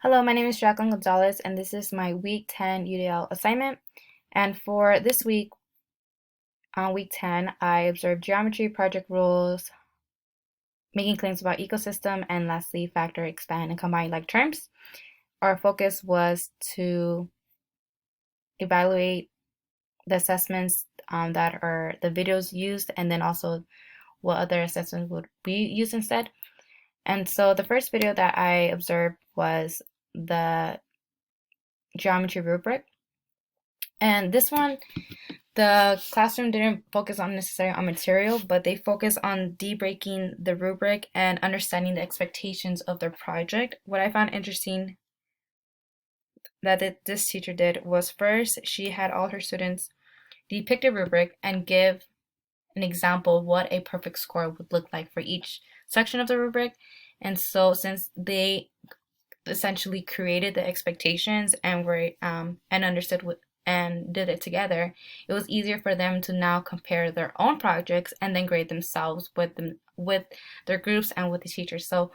Hello, my name is Jacqueline Gonzalez, and this is my Week 10 UDL assignment. And for this week, on Week 10, I observed geometry, project rules, making claims about ecosystem, and lastly, factor, expand, and combine like terms. Our focus was to evaluate the assessments that are the videos used, and then also what other assessments would be used instead. And so the first video that I observed was the geometry rubric. And this one, the classroom didn't focus on necessarily on material, but they focused on de-breaking the rubric and understanding the expectations of their project. What I found interesting that this teacher did was first, she had all her students depict a rubric and give an example of what a perfect score would look like for each section of the rubric. And so since they essentially created the expectations and were and understood what and did it together, it was easier for them to now compare their own projects and then grade themselves with their groups and with the teachers. So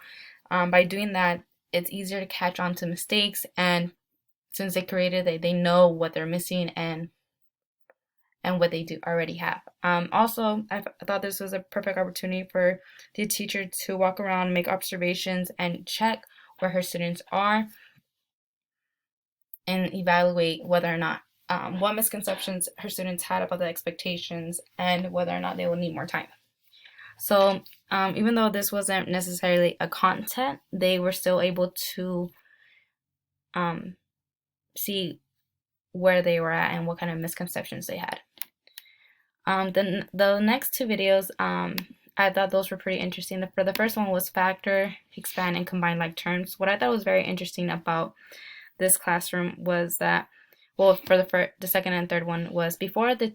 by doing that, it's easier to catch on to mistakes, and since they created it, they know what they're missing and what they do already have. Also, I thought this was a perfect opportunity for the teacher to walk around, make observations, and check where her students are and evaluate whether or not what misconceptions her students had about the expectations and whether or not they will need more time. So even though this wasn't necessarily a content, they were still able to see where they were at and what kind of misconceptions they had. The next two videos, I thought those were pretty interesting. For the first one was factor, expand, and combine like terms. What I thought was very interesting about this classroom was that, well, for the second and third one was before the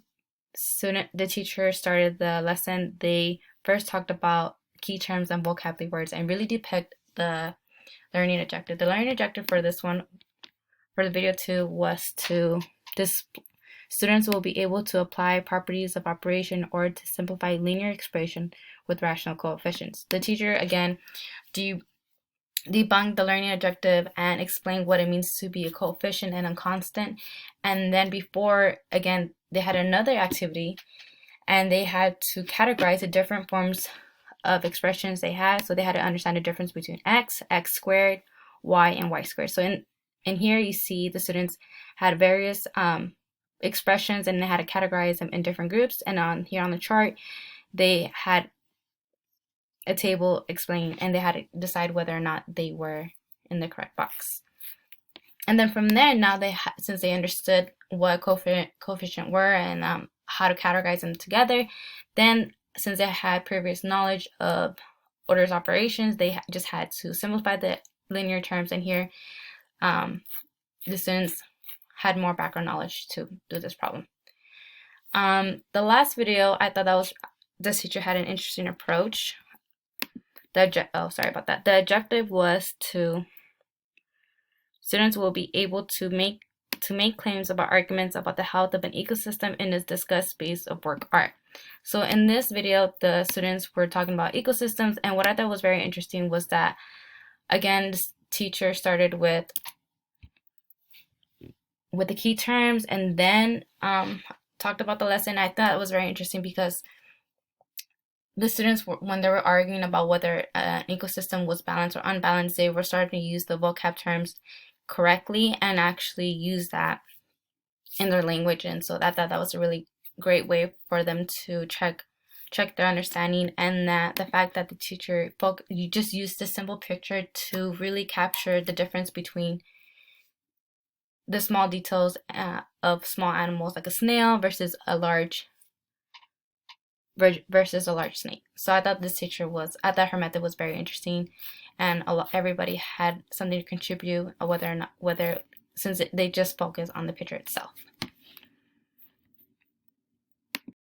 teacher started the lesson, they first talked about key terms and vocabulary words and really depict the learning objective. The learning objective for this one, for the video 2, was to students will be able to apply properties of operation or to simplify linear expression with rational coefficients. The teacher again debunked the learning objective and explained what it means to be a coefficient and a constant. And then before, again, they had another activity and they had to categorize the different forms of expressions they had. So they had to understand the difference between x, x squared, y, and y squared. So in here you see the students had various expressions and they had to categorize them in different groups. And on here on the chart, they had a table explaining, and they had to decide whether or not they were in the correct box. And then from there, now since they understood what coefficient were and how to categorize them together, then since they had previous knowledge of orders operations, they just had to simplify the linear terms. And here, the students had more background knowledge to do this problem. The last video, I thought this teacher had an interesting approach. The objective was students will be able to make claims about arguments about the health of an ecosystem in this discussed space of work art. So in this video, the students were talking about ecosystems, and what I thought was very interesting was that, again, this teacher started with the key terms and then talked about the lesson. I thought it was very interesting because the students, when they were arguing about whether an ecosystem was balanced or unbalanced, they were starting to use the vocab terms correctly and actually use that in their language. And so I thought that was a really great way for them to check their understanding, and that the fact that the teacher you just used the simple picture to really capture the difference between the small details of small animals like a snail versus a large snake. So I thought her method was very interesting, and everybody had something to contribute, since they just focus on the picture itself.